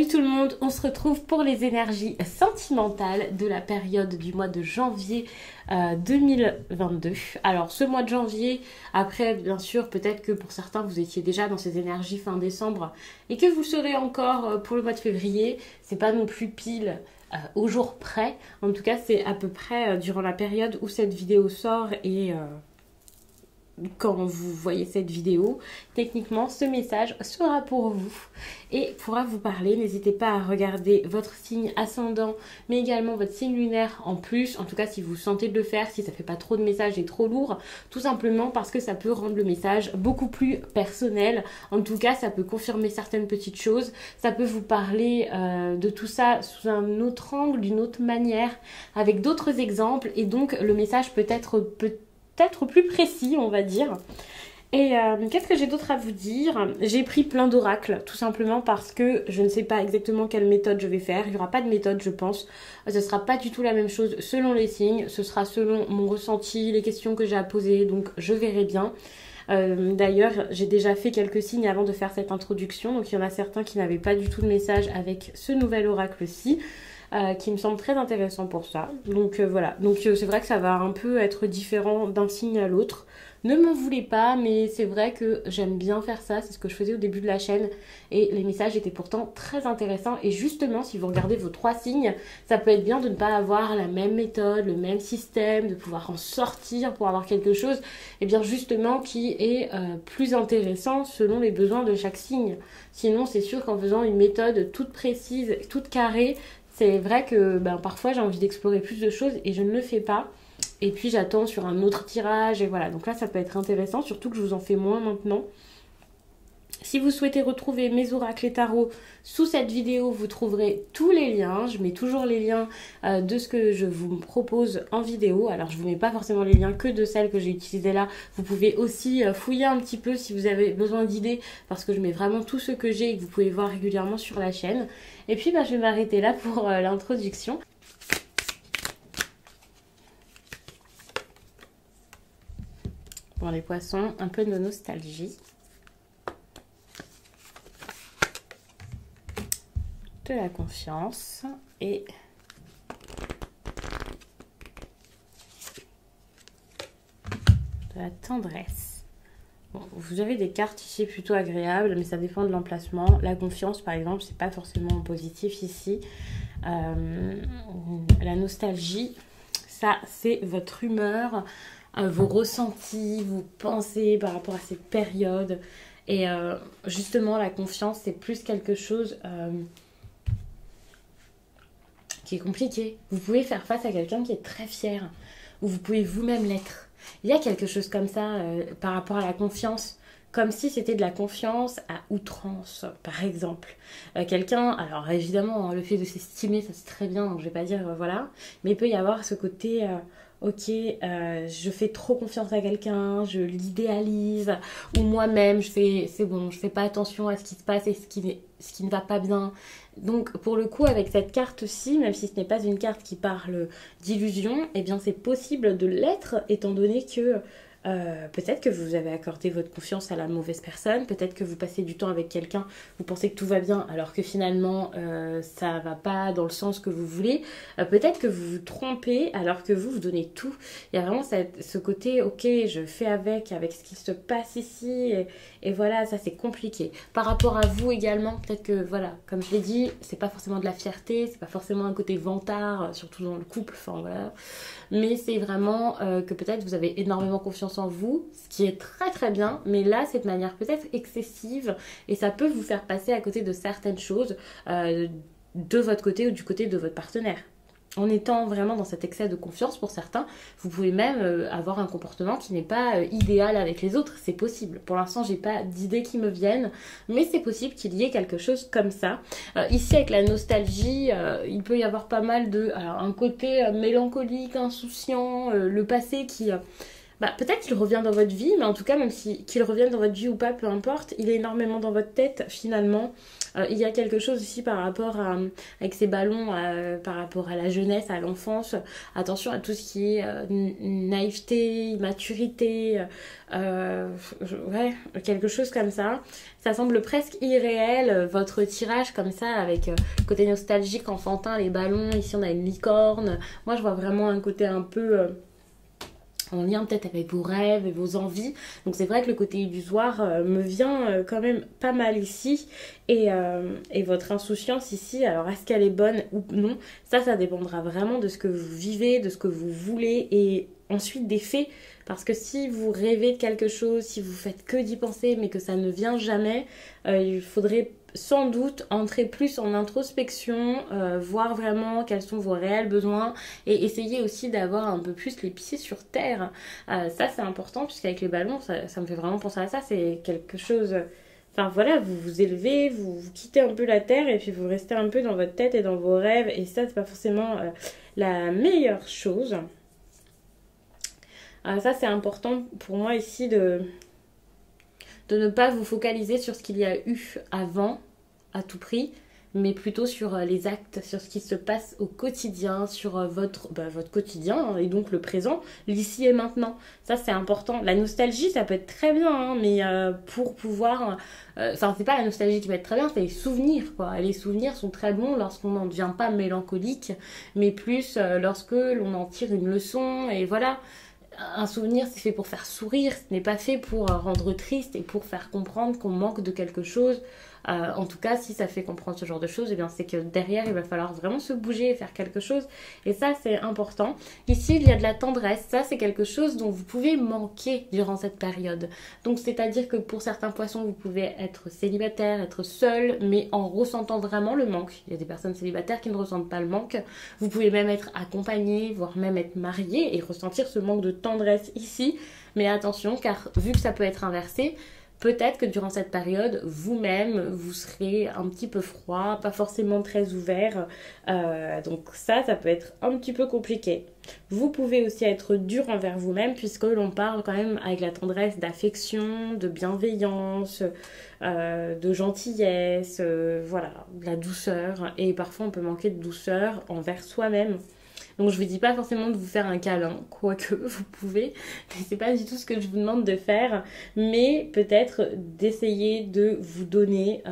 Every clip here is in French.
Salut tout le monde, on se retrouve pour les énergies sentimentales de la période du mois de janvier 2022. Alors ce mois de janvier, après bien sûr peut-être que pour certains vous étiez déjà dans ces énergies fin décembre et que vous serez encore pour le mois de février, c'est pas non plus pile au jour près. En tout cas c'est à peu près durant la période où cette vidéo sort et... quand vous voyez cette vidéo, techniquement ce message sera pour vous et pourra vous parler. N'hésitez pas à regarder votre signe ascendant mais également votre signe lunaire en plus, en tout cas si vous sentez de le faire, si ça fait pas trop de messages et trop lourd, tout simplement parce que ça peut rendre le message beaucoup plus personnel. En tout cas ça peut confirmer certaines petites choses, ça peut vous parler de tout ça sous un autre angle, d'une autre manière, avec d'autres exemples, et donc le message peut être plus précis, on va dire. Et qu'est-ce que j'ai d'autre à vous dire? J'ai pris plein d'oracles, tout simplement parce que je ne sais pas exactement quelle méthode je vais faire. Il n'y aura pas de méthode, je pense. Ce ne sera pas du tout la même chose selon les signes. Ce sera selon mon ressenti, les questions que j'ai à poser. Donc je verrai bien. D'ailleurs, j'ai déjà fait quelques signes avant de faire cette introduction. Donc il y en a certains qui n'avaient pas du tout de message avec ce nouvel oracle-ci. Qui me semble très intéressant pour ça. Donc voilà, donc c'est vrai que ça va un peu être différent d'un signe à l'autre. Ne m'en voulez pas, mais c'est vrai que j'aime bien faire ça, c'est ce que je faisais au début de la chaîne et les messages étaient pourtant très intéressants. Et justement, si vous regardez vos 3 signes, ça peut être bien de ne pas avoir la même méthode, le même système, de pouvoir en sortir pour avoir quelque chose, et bien justement qui est plus intéressant selon les besoins de chaque signe. Sinon, c'est sûr qu'en faisant une méthode toute précise, toute carrée, c'est vrai que parfois j'ai envie d'explorer plus de choses et je ne le fais pas. Et puis j'attends sur un autre tirage et voilà. Donc là ça peut être intéressant, surtout que je vous en fais moins maintenant. Si vous souhaitez retrouver mes oracles et tarots, sous cette vidéo, vous trouverez tous les liens. Je mets toujours les liens de ce que je vous propose en vidéo. Alors, je ne vous mets pas forcément les liens que de celles que j'ai utilisées là. Vous pouvez aussi fouiller un petit peu si vous avez besoin d'idées, parce que je mets vraiment tout ce que j'ai et que vous pouvez voir régulièrement sur la chaîne. Et puis, je vais m'arrêter là pour l'introduction. Pour les poissons, un peu de nostalgie. De la confiance et de la tendresse. Bon, vous avez des cartes ici plutôt agréables, mais ça dépend de l'emplacement. La confiance, par exemple, c'est pas forcément positif ici. La nostalgie, ça, c'est votre humeur, vos ressentis, vos pensées par rapport à cette période. Et justement, la confiance, c'est plus quelque chose... qui est compliqué. Vous pouvez faire face à quelqu'un qui est très fier, ou vous pouvez vous-même l'être. Il y a quelque chose comme ça par rapport à la confiance, comme si c'était de la confiance à outrance, par exemple. Quelqu'un, alors évidemment, le fait de s'estimer, ça c'est très bien, donc je vais pas dire voilà, mais il peut y avoir ce côté... ok, je fais trop confiance à quelqu'un, je l'idéalise, ou moi-même, c'est bon, je fais pas attention à ce qui se passe et ce qui ne va pas bien. Donc, pour le coup, avec cette carte-ci, même si ce n'est pas une carte qui parle d'illusion, eh bien, c'est possible de l'être, étant donné que peut-être que vous avez accordé votre confiance à la mauvaise personne, peut-être que vous passez du temps avec quelqu'un, vous pensez que tout va bien alors que finalement ça va pas dans le sens que vous voulez, peut-être que vous vous trompez alors que vous donnez tout. Il y a vraiment ce côté ok, je fais avec ce qui se passe ici et voilà, ça c'est compliqué. Par rapport à vous également, peut-être que voilà, comme je l'ai dit, c'est pas forcément de la fierté, c'est pas forcément un côté vantard, surtout dans le couple, enfin voilà, mais c'est vraiment que peut-être vous avez énormément confiance en vous, ce qui est très très bien, mais là c'est de manière peut-être excessive et ça peut vous faire passer à côté de certaines choses de votre côté ou du côté de votre partenaire. En étant vraiment dans cet excès de confiance pour certains, vous pouvez même avoir un comportement qui n'est pas idéal avec les autres, c'est possible. Pour l'instant, j'ai pas d'idées qui me viennent, mais c'est possible qu'il y ait quelque chose comme ça. Ici, avec la nostalgie, il peut y avoir pas mal de... Alors, un côté mélancolique, insouciant, le passé qui bah, peut-être qu'il revient dans votre vie, mais en tout cas, même si qu'il revienne dans votre vie ou pas, peu importe, il est énormément dans votre tête finalement. Il y a quelque chose aussi par rapport à, avec ces ballons, par rapport à la jeunesse, à l'enfance. Attention à tout ce qui est naïveté, immaturité, ouais, quelque chose comme ça. Ça semble presque irréel, votre tirage comme ça, avec côté nostalgique, enfantin, les ballons. Ici, on a une licorne. Moi, je vois vraiment un côté un peu... en lien peut-être avec vos rêves et vos envies. Donc c'est vrai que le côté illusoire me vient quand même pas mal ici. Et votre insouciance ici, alors est-ce qu'elle est bonne ou non? Ça dépendra vraiment de ce que vous vivez, de ce que vous voulez et ensuite des faits. Parce que si vous rêvez de quelque chose, si vous faites que d'y penser mais que ça ne vient jamais, il faudrait sans doute entrer plus en introspection, voir vraiment quels sont vos réels besoins et essayer aussi d'avoir un peu plus les pieds sur terre. Ça c'est important puisqu'avec les ballons, ça me fait vraiment penser à ça. C'est quelque chose... Enfin voilà, vous vous élevez, vous quittez un peu la terre et puis vous restez un peu dans votre tête et dans vos rêves. Et ça c'est pas forcément la meilleure chose. Ça c'est important pour moi ici de ne pas vous focaliser sur ce qu'il y a eu avant à tout prix, mais plutôt sur les actes, sur ce qui se passe au quotidien, sur votre quotidien hein, et donc le présent, l'ici et maintenant. Ça c'est important. La nostalgie ça peut être très bien, hein, mais pour pouvoir... Enfin c'est pas la nostalgie qui va être très bien, c'est les souvenirs quoi. Les souvenirs sont très bons lorsqu'on n'en devient pas mélancolique, mais plus lorsque l'on en tire une leçon et voilà. Un souvenir, c'est fait pour faire sourire, ce n'est pas fait pour rendre triste et pour faire comprendre qu'on manque de quelque chose. En tout cas, si ça fait comprendre ce genre de choses, eh bien, c'est que derrière, il va falloir vraiment se bouger et faire quelque chose. Et ça, c'est important. Ici, il y a de la tendresse. Ça, c'est quelque chose dont vous pouvez manquer durant cette période. Donc, c'est-à-dire que pour certains poissons, vous pouvez être célibataire, être seul, mais en ressentant vraiment le manque. Il y a des personnes célibataires qui ne ressentent pas le manque. Vous pouvez même être accompagné, voire même être marié et ressentir ce manque de tendresse ici. Mais attention, car vu que ça peut être inversé, peut-être que durant cette période, vous-même, vous serez un petit peu froid, pas forcément très ouvert. Donc ça peut être un petit peu compliqué. Vous pouvez aussi être dur envers vous-même puisque l'on parle quand même avec la tendresse d'affection, de bienveillance, de gentillesse, voilà, de la douceur. Et parfois, on peut manquer de douceur envers soi-même. Donc je vous dis pas forcément de vous faire un câlin, quoique vous pouvez, mais c'est pas du tout ce que je vous demande de faire, mais peut-être d'essayer de vous donner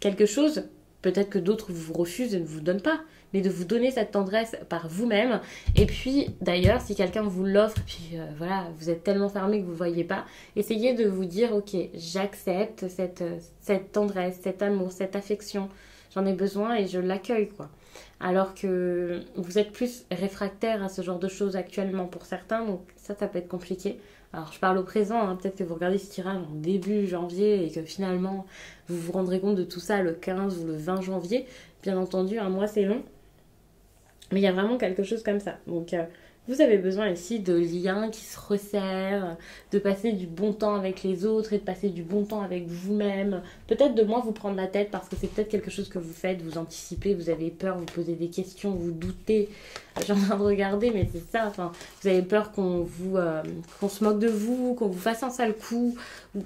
quelque chose, peut-être que d'autres vous refusent et ne vous donnent pas, mais de vous donner cette tendresse par vous-même. Et puis d'ailleurs, si quelqu'un vous l'offre, puis voilà, vous êtes tellement fermé que vous ne voyez pas, essayez de vous dire, ok, j'accepte cette tendresse, cet amour, cette affection, j'en ai besoin et je l'accueille quoi. Alors que vous êtes plus réfractaire à ce genre de choses actuellement pour certains, donc ça peut être compliqué. Alors je parle au présent, hein, peut-être que vous regardez ce tirage en début janvier et que finalement vous vous rendrez compte de tout ça le 15 ou le 20 janvier. Bien entendu, un mois c'est long, mais il y a vraiment quelque chose comme ça. Donc vous avez besoin ici de liens qui se resserrent, de passer du bon temps avec les autres et de passer du bon temps avec vous-même. Peut-être de moins vous prendre la tête parce que c'est peut-être quelque chose que vous faites, vous anticipez, vous avez peur, vous posez des questions, vous doutez. J'ai en train de regarder, mais c'est ça. Enfin, vous avez peur qu'on se moque de vous, qu'on vous fasse un sale coup.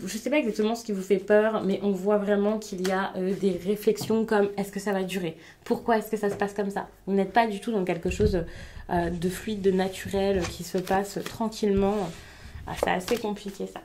Je sais pas exactement ce qui vous fait peur, mais on voit vraiment qu'il y a des réflexions comme est-ce que ça va durer? Pourquoi est-ce que ça se passe comme ça? Vous n'êtes pas du tout dans quelque chose de fluide, de naturel qui se passe tranquillement. C'est assez compliqué ça.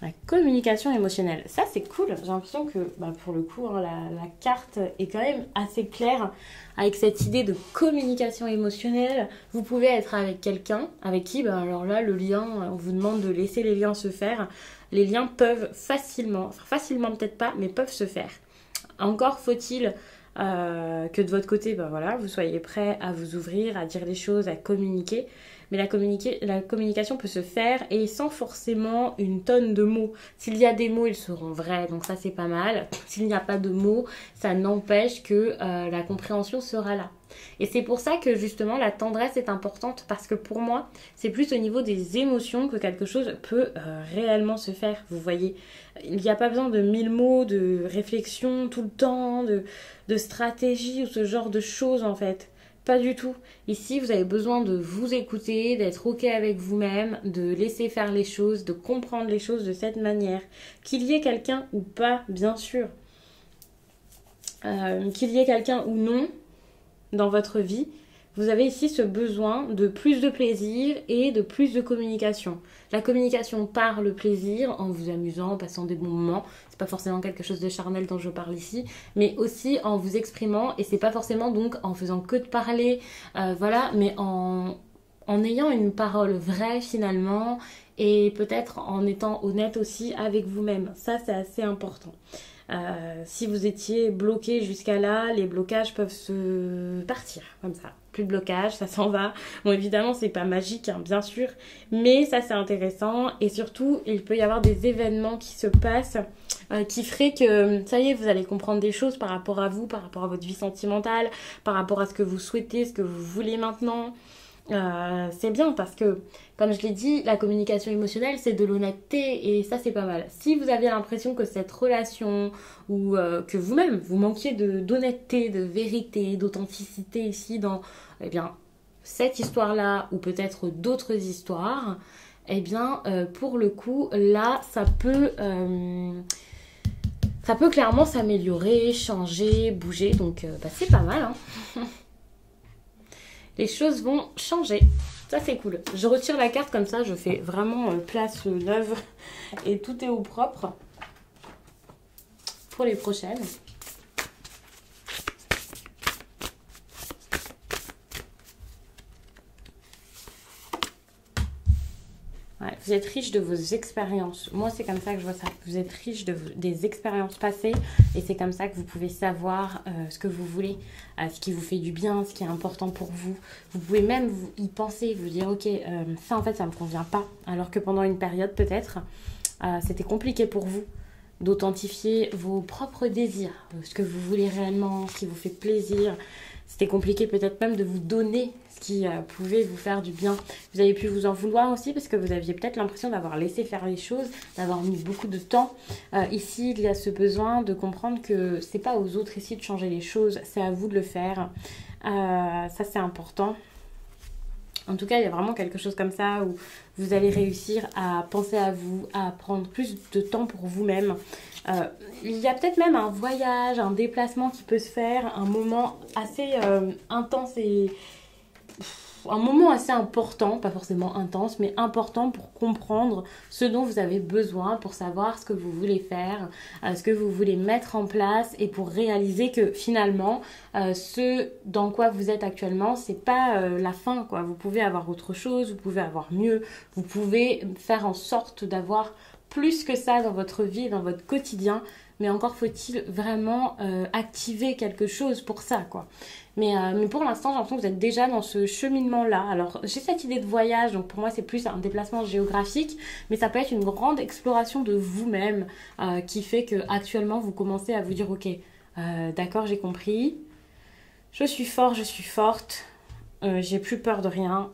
La communication émotionnelle, ça c'est cool. J'ai l'impression que pour le coup hein, la carte est quand même assez claire avec cette idée de communication émotionnelle. Vous pouvez être avec quelqu'un avec qui alors là le lien, on vous demande de laisser les liens se faire. Les liens peuvent facilement peut-être pas, mais peuvent se faire. Encore faut-il que de votre côté voilà, vous soyez prêt à vous ouvrir, à dire les choses, à communiquer. Mais la communication peut se faire et sans forcément une tonne de mots. S'il y a des mots, ils seront vrais, donc ça c'est pas mal. S'il n'y a pas de mots, ça n'empêche que la compréhension sera là. Et c'est pour ça que justement la tendresse est importante, parce que pour moi, c'est plus au niveau des émotions que quelque chose peut réellement se faire, vous voyez. Il n'y a pas besoin de 1000 mots, de réflexion tout le temps, de stratégie ou ce genre de choses en fait. Pas du tout. Ici, vous avez besoin de vous écouter, d'être OK avec vous-même, de laisser faire les choses, de comprendre les choses de cette manière. Qu'il y ait quelqu'un ou pas, bien sûr. Qu'il y ait quelqu'un ou non dans votre vie, vous avez ici ce besoin de plus de plaisir et de plus de communication. La communication par le plaisir, en vous amusant, en passant des bons moments. C'est pas forcément quelque chose de charnel dont je parle ici, mais aussi en vous exprimant, et c'est pas forcément donc en faisant que de parler, voilà, mais en ayant une parole vraie finalement, et peut-être en étant honnête aussi avec vous-même. Ça, c'est assez important. Si vous étiez bloqué jusqu'à là, les blocages peuvent se partir comme ça. Plus de blocage, ça s'en va. Bon, évidemment, c'est pas magique, hein, bien sûr, mais ça, c'est intéressant. Et surtout, il peut y avoir des événements qui se passent qui feraient que, ça y est, vous allez comprendre des choses par rapport à vous, par rapport à votre vie sentimentale, par rapport à ce que vous souhaitez, ce que vous voulez maintenant. C'est bien parce que, comme je l'ai dit, la communication émotionnelle, c'est de l'honnêteté et ça, c'est pas mal. Si vous avez l'impression que cette relation ou que vous-même, vous manquiez d'honnêteté, de vérité, d'authenticité ici dans eh bien, cette histoire-là ou peut-être d'autres histoires, eh bien, pour le coup, là, ça peut clairement s'améliorer, changer, bouger. Donc, c'est pas mal, hein. Les choses vont changer. Ça, c'est cool. Je retire la carte comme ça, je fais vraiment place neuve et tout est au propre pour les prochaines. Ouais, vous êtes riche de vos expériences. Moi, c'est comme ça que je vois ça. Vous êtes riche des expériences passées et c'est comme ça que vous pouvez savoir ce que vous voulez, ce qui vous fait du bien, ce qui est important pour vous. Vous pouvez même y penser, vous dire, ok, ça en fait, ça ne me convient pas. Alors que pendant une période, peut-être, c'était compliqué pour vous d'authentifier vos propres désirs, ce que vous voulez réellement, ce qui vous fait plaisir. C'était compliqué peut-être même de vous donner ce qui pouvait vous faire du bien. Vous avez pu vous en vouloir aussi parce que vous aviez peut-être l'impression d'avoir laissé faire les choses, d'avoir mis beaucoup de temps. Ici, il y a ce besoin de comprendre que c'est pas aux autres ici de changer les choses, c'est à vous de le faire. Ça, c'est important. En tout cas, il y a vraiment quelque chose comme ça où vous allez réussir à penser à vous, à prendre plus de temps pour vous-même. Il y a peut-être même un voyage, un déplacement qui peut se faire, un moment assez intense et... un moment assez important, pas forcément intense, mais important pour comprendre ce dont vous avez besoin, pour savoir ce que vous voulez faire, ce que vous voulez mettre en place et pour réaliser que finalement, ce dans quoi vous êtes actuellement, c'est pas la fin, quoi. Vous pouvez avoir autre chose, vous pouvez avoir mieux, vous pouvez faire en sorte d'avoir plus que ça dans votre vie, dans votre quotidien, mais encore faut-il vraiment activer quelque chose pour ça, quoi. Mais pour l'instant, j'ai l'impression que vous êtes déjà dans ce cheminement-là. Alors, j'ai cette idée de voyage, donc pour moi, c'est plus un déplacement géographique, mais ça peut être une grande exploration de vous-même qui fait que actuellement vous commencez à vous dire, ok, d'accord, j'ai compris, je suis fort, je suis forte, j'ai plus peur de rien,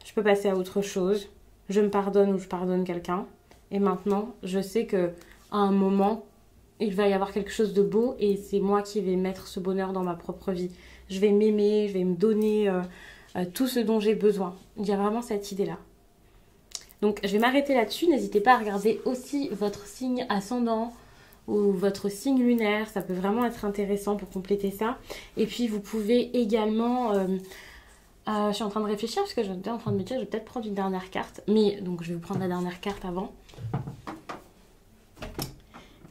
je peux passer à autre chose, je me pardonne ou je pardonne quelqu'un, et maintenant, je sais que à un moment, il va y avoir quelque chose de beau et c'est moi qui vais mettre ce bonheur dans ma propre vie. Je vais m'aimer, je vais me donner tout ce dont j'ai besoin. Il y a vraiment cette idée-là. Donc, je vais m'arrêter là-dessus. N'hésitez pas à regarder aussi votre signe ascendant ou votre signe lunaire. Ça peut vraiment être intéressant pour compléter ça. Et puis, vous pouvez également... je suis en train de réfléchir parce que j'étais en train de me dire je vais peut-être prendre une dernière carte. Mais donc, je vais vous prendre la dernière carte avant.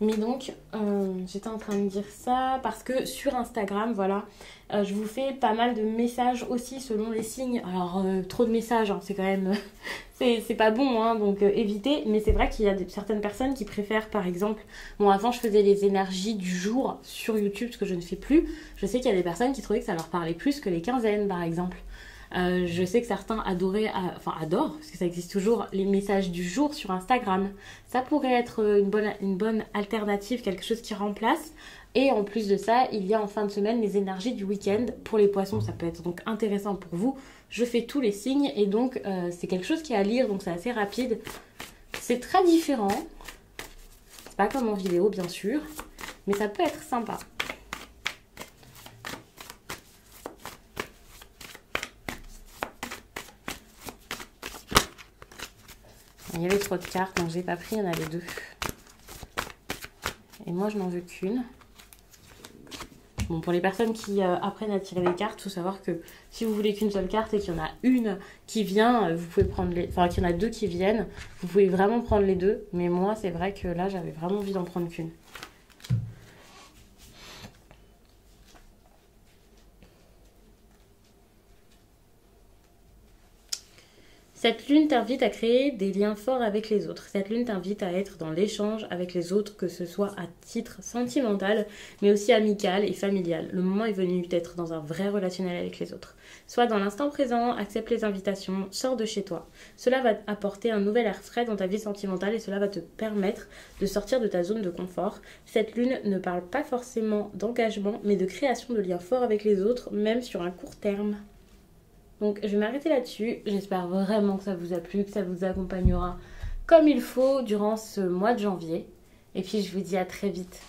Mais donc, j'étais en train de dire ça parce que sur Instagram, voilà, je vous fais pas mal de messages aussi selon les signes. Alors, trop de messages, hein, c'est quand même... c'est pas bon, hein, donc évitez. Mais c'est vrai qu'il y a certaines personnes qui préfèrent, par exemple... Bon, avant, je faisais les énergies du jour sur YouTube, ce que je ne fais plus. Je sais qu'il y a des personnes qui trouvaient que ça leur parlait plus que les quinzaines, par exemple. Je sais que certains adorent, parce que ça existe toujours, les messages du jour sur Instagram. Ça pourrait être une bonne alternative, quelque chose qui remplace. Et en plus de ça, il y a en fin de semaine les énergies du week-end. Pour les poissons, ça peut être donc intéressant pour vous. Je fais tous les signes et donc c'est quelque chose qui est à lire, donc c'est assez rapide. C'est très différent. C'est pas comme en vidéo, bien sûr, mais ça peut être sympa. Il y avait trop de cartes, donc j'ai pas pris, il y en avait 2. Et moi, je n'en veux qu'une. Bon, pour les personnes qui apprennent à tirer des cartes, il faut savoir que si vous voulez qu'une seule carte et qu'il y en a une qui vient, vous pouvez prendre les... Enfin, qu'il y en a 2 qui viennent, vous pouvez vraiment prendre les 2. Mais moi, c'est vrai que là, j'avais vraiment envie d'en prendre qu'une. Cette lune t'invite à créer des liens forts avec les autres. Cette lune t'invite à être dans l'échange avec les autres, que ce soit à titre sentimental, mais aussi amical et familial. Le moment est venu d'être dans un vrai relationnel avec les autres. Sois dans l'instant présent, accepte les invitations, sors de chez toi. Cela va apporter un nouvel air frais dans ta vie sentimentale et cela va te permettre de sortir de ta zone de confort. Cette lune ne parle pas forcément d'engagement, mais de création de liens forts avec les autres, même sur un court terme. Donc je vais m'arrêter là-dessus. J'espère vraiment que ça vous a plu, que ça vous accompagnera comme il faut durant ce mois de janvier. Et puis je vous dis à très vite.